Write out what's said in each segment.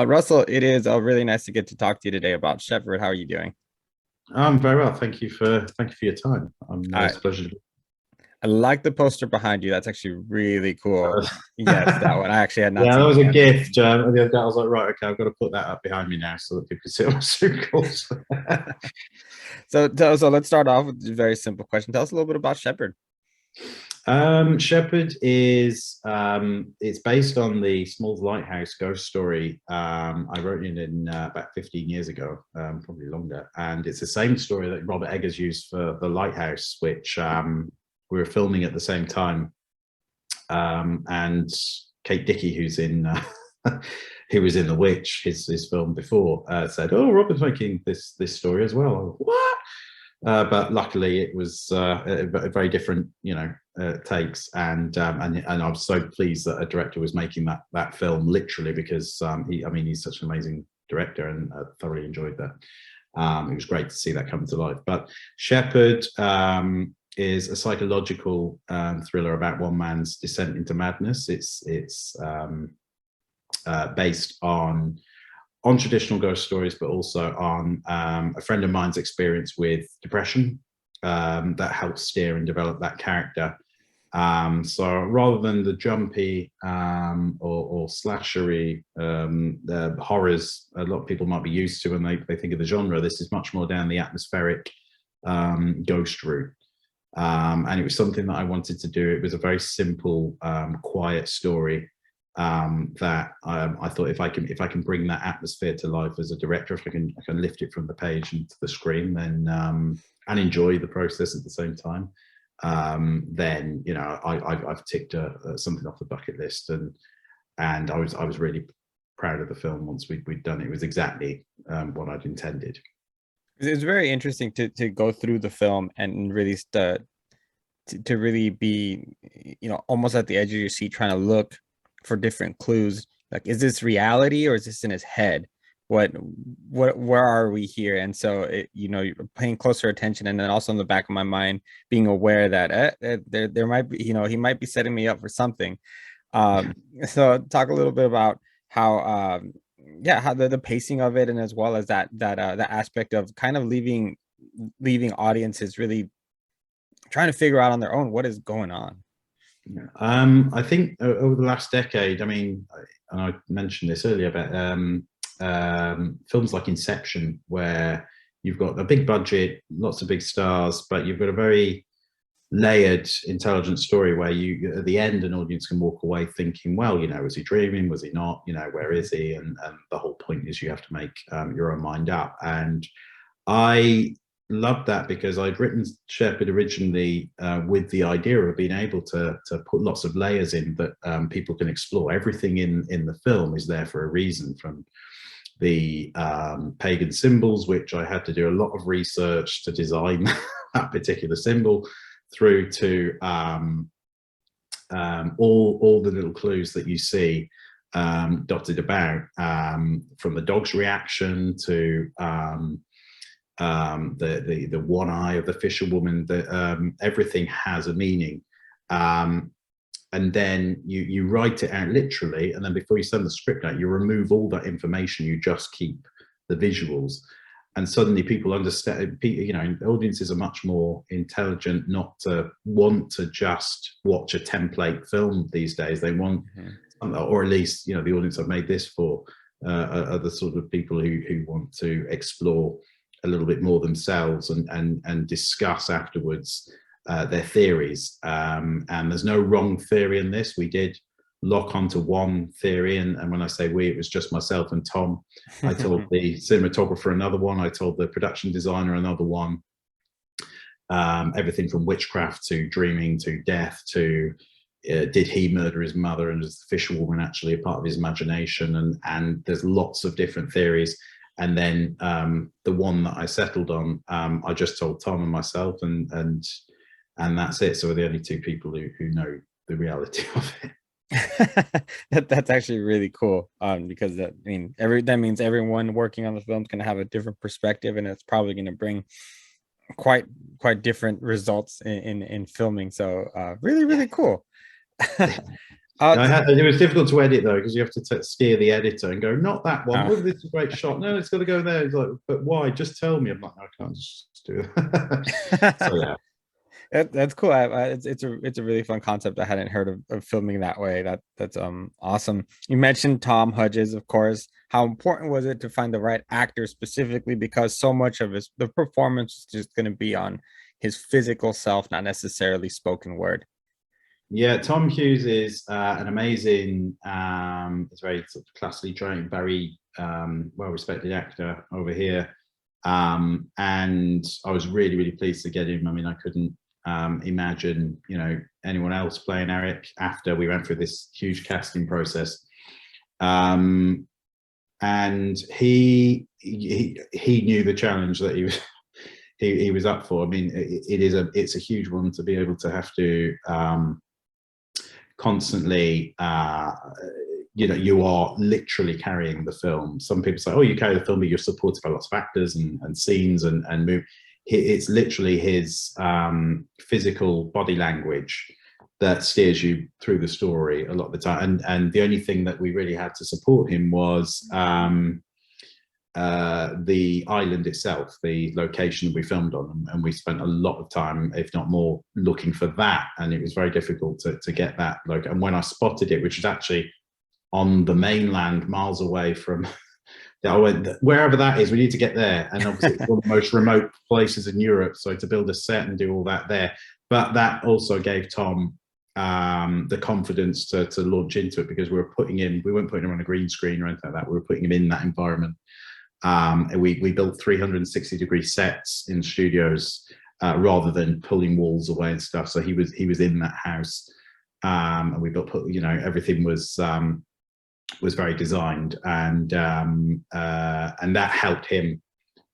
Russell, it is really nice to get to talk to you today about Shepherd. How are you doing? I'm very well. Thank you for your time. I It's a pleasure to I like the poster behind you. That's actually really cool. be. Yes, that one. I actually had not Yeah, that seen was a that. gift. The other day I was like, right, okay, I've got to put that up behind me now so that people can see my circles. So let's start off with a very simple question. Tell us a little bit about Shepherd. Shepherd is it's based on the small lighthouse ghost story. I wrote it in about 15 years ago, probably longer, and it's the same story that Robert Eggers used for the Lighthouse, which we were filming at the same time. And Kate Dickie, who's in who was in The Witch, his film before, said, "Oh, Robert's making this story as well." What? But luckily, it was a very different, takes, and I was so pleased that a director was making that film literally because he's such an amazing director, and I thoroughly enjoyed that. It was great to see that come to life. But Shepherd is a psychological thriller about one man's descent into madness. It's based on traditional ghost stories, but also on a friend of mine's experience with depression that helped steer and develop that character. So rather than the jumpy or slashery horrors a lot of people might be used to when they think of the genre, this is much more down the atmospheric ghost route. And it was something that I wanted to do. It was a very simple, quiet story that I thought if I can bring that atmosphere to life as a director, if I can lift it from the page into the screen, then and enjoy the process at the same time, then I've ticked something off the bucket list, and I was really proud of the film once we'd done it. It was exactly what I'd intended. It's very interesting to go through the film and really to really be, almost at the edge of your seat, trying to look for different clues. Like, is this reality or is this in his head? Where are we here? And so you're paying closer attention, and then also in the back of my mind, being aware that there might be, he might be setting me up for something. So talk a little bit about how, how the pacing of it, and as well as that aspect of kind of leaving audiences really trying to figure out on their own what is going on. Yeah. I think over the last decade, and I mentioned this earlier about films like Inception, where you've got a big budget, lots of big stars, but you've got a very layered, intelligent story where you, at the end, an audience can walk away thinking, well, was he dreaming? Was he not? Where is he? And the whole point is you have to make your own mind up. And I loved that because I'd written Shepherd originally with the idea of being able to put lots of layers in that people can explore. Everything in the film is there for a reason, from the pagan symbols, which I had to do a lot of research to design that particular symbol, through to all the little clues that you see dotted about, from the dog's reaction to the one eye of the fisherwoman. Everything has a meaning, and then you write it out literally, and then before you send the script out, you remove all that information. You just keep the visuals, and suddenly people understand. Audiences are much more intelligent, not to want to just watch a template film these days. They want, or at least the audience I've made this for are the sort of people who want to explore a little bit more themselves and discuss afterwards their theories. And there's no wrong theory in this. We did lock onto one theory, and when I say we, it was just myself and Tom. I told the cinematographer another one, I told the production designer another one. Everything from witchcraft to dreaming to death to did he murder his mother, and is the fisherwoman actually a part of his imagination? And there's lots of different theories. And then the one that I settled on, I just told Tom and myself, and that's it. So we're the only two people who know the reality of it. That's actually really cool, because that means everyone working on the film is going to have a different perspective, and it's probably going to bring quite different results in filming. So really cool. Uh, It was difficult to edit though because you have to steer the editor and go, not that one. uh, Oh, this is a great shot. No, it's got to go there. It's like, but why? Just tell me. I'm like, I can't just do it. So yeah, that's cool. It's a really fun concept. I hadn't heard of filming that way. That's awesome. You mentioned Tom Hughes, of course. How important was it to find the right actor specifically because so much of the performance is just going to be on his physical self, not necessarily spoken word. yeah. Tom Hughes is an amazing, it's very sort of classically trained, very well-respected actor over here. And I was really, really pleased to get him. I mean, I couldn't imagine, anyone else playing Eric after we went through this huge casting process. And he knew the challenge that he was up for. I mean, it's a huge one to be able to have to constantly you are literally carrying the film. Some people say, oh, you carry the film, but you're supported by lots of actors and scenes and move. It's literally his physical body language that steers you through the story a lot of the time. And the only thing that we really had to support him was the island itself, the location we filmed on, and we spent a lot of time, if not more, looking for that. And it was very difficult to get that. And when I spotted it, which is actually on the mainland, miles away from, I went, wherever that is, we need to get there. And obviously, it's one of the most remote places in Europe. So to build a set and do all that there, but that also gave Tom the confidence to launch into it because we weren't putting him on a green screen or anything like that. We were putting him in that environment. And we built 360-degree sets in studios rather than pulling walls away and stuff. So he was in that house, and we built, everything was very designed, and that helped him.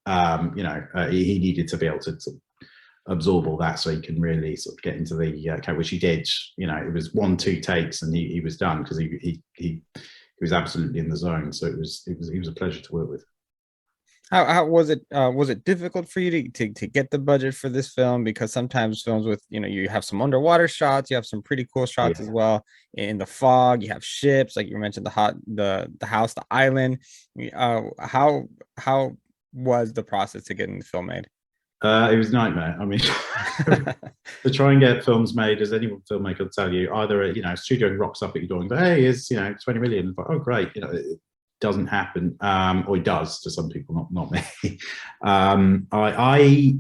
He needed to be able to sort of absorb all that so he can really sort of get into the which he did. It was 1-2 takes and he was done because he was absolutely in the zone. So he was a pleasure to work with. How was it? Was it difficult for you to get the budget for this film? Because sometimes films with you have some underwater shots, you have some pretty cool shots as well in the fog. You have ships, like you mentioned, the house, the island. How was the process to getting the film made? It was a nightmare. I mean, to try and get films made, as any filmmaker will tell you, either a studio rocks up at your door and go, "Hey, here's 20 million." But, oh, great! It doesn't happen, or it does to some people, not me. I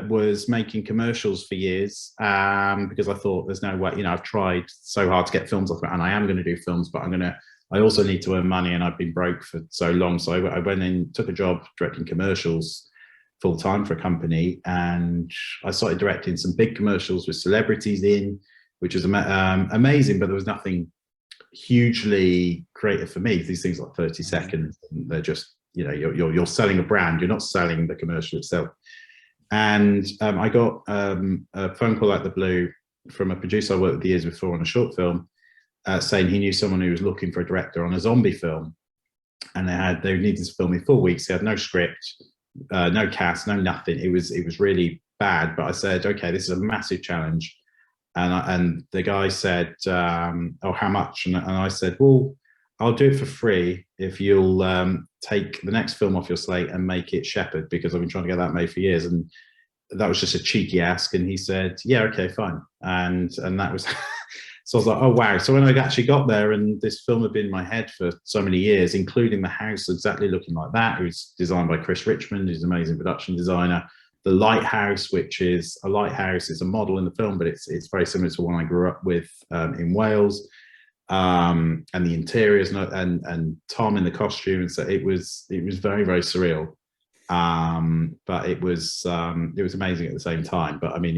was making commercials for years because I thought there's no way. I've tried so hard to get films off it, and I am going to do films, but I also need to earn money, and I've been broke for so long. So I went in, took a job directing commercials full time for a company, and I started directing some big commercials with celebrities in, which was amazing, but there was nothing hugely creative for me. These things like 30 seconds, and they're just you're selling a brand, you're not selling the commercial itself. And I got a phone call out the blue from a producer I worked with years before on a short film, saying he knew someone who was looking for a director on a zombie film, and they needed to film in 4 weeks. They had no script, no cast, no nothing. It was really bad. But I said, okay, this is a massive challenge. And the guy said, oh, how much? And I said, well, I'll do it for free if you'll take the next film off your slate and make it Shepherd, because I've been trying to get that made for years. And that was just a cheeky ask. And he said, yeah, okay, fine. And that was, so I was like, oh, wow. So when I actually got there, and this film had been in my head for so many years, including the house exactly looking like that. It was designed by Chris Richmond, who's an amazing production designer. The Lighthouse, which is a lighthouse, is a model in the film, but it's very similar to one I grew up with in Wales. And the interiors and Tom in the costume, and so it was very, very surreal. But it was amazing at the same time. But I mean,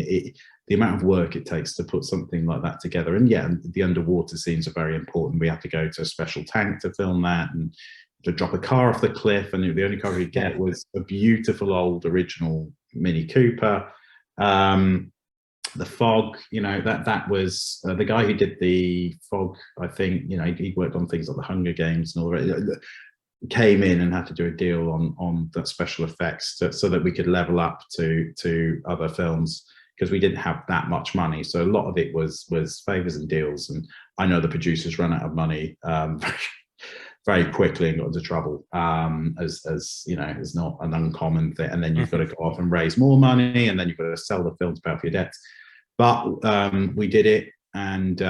the amount of work it takes to put something like that together, and yeah, the underwater scenes are very important. We have to go to a special tank to film that, and to drop a car off the cliff, and the only car we get was a beautiful old original Mini Cooper. The fog, that was the guy who did the fog. I think he worked on things like the Hunger Games and all that. Came in and had to do a deal on that special effects so that we could level up to other films, because we didn't have that much money. So a lot of it was favors and deals. And I know the producers run out of money very quickly and got into trouble, as you know, is not an uncommon thing. And then you've got to go off and raise more money, and then you've got to sell the film to pay off your debts. But we did it, and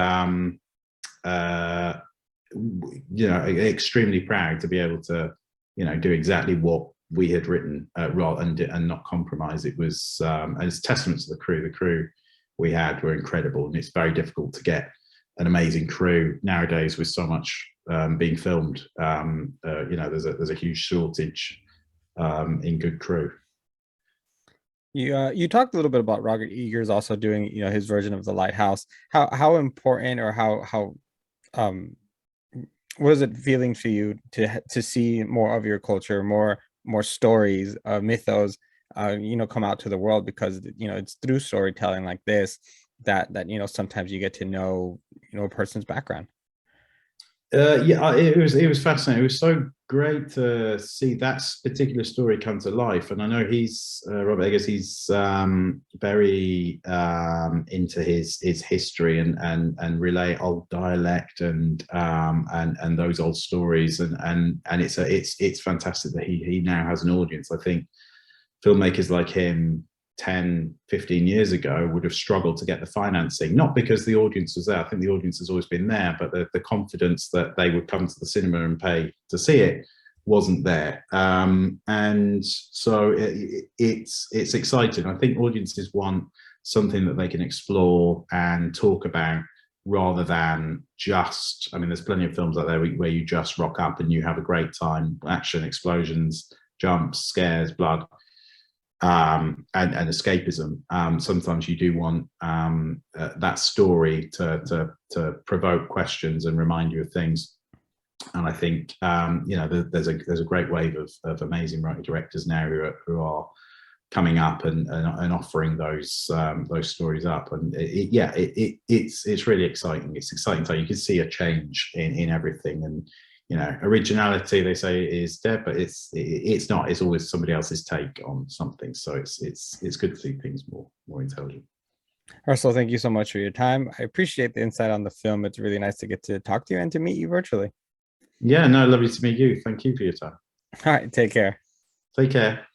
you know, extremely proud to be able to, you know, do exactly what we had written, and not compromise. It was, and it's a testament to the crew. The crew we had were incredible, and it's very difficult to get an amazing crew nowadays with so much being filmed. You know, there's a huge shortage in good crew. You talked a little bit about Robert Eggers also doing, you know, his version of the Lighthouse. How important, or how what is it feeling for you to see more of your culture, more stories, mythos, you know, come out to the world? Because, you know, it's through storytelling like this that you know, sometimes you get to know, you know, a person's background. Yeah, it was fascinating. It was so great to see that particular story come to life. And I know he's Robert Eggers. He's very into his history and relay old dialect and those old stories. And it's fantastic that he now has an audience. I think filmmakers like him 10, 15 years ago would have struggled to get the financing, not because the audience was there. I think the audience has always been there, but the confidence that they would come to the cinema and pay to see it wasn't there. And so it's exciting. I think audiences want something that they can explore and talk about, rather than just, I mean, there's plenty of films out there where you just rock up and you have a great time, action, explosions, jumps, scares, blood, and escapism. Sometimes you do want that story to provoke questions and remind you of things. And I think you know, there's a great wave of amazing writer directors now who are coming up and offering those stories up. And it's really exciting. It's exciting. So you can see a change in everything. And you know, originality, they say, is dead, but it's not. It's always somebody else's take on something. So it's good to see things more intelligent. Russell, thank you so much for your time. I appreciate the insight on the film. It's really nice to get to talk to you and to meet you virtually. Yeah, no, lovely to meet you. Thank you for your time. All right, take care. Take care.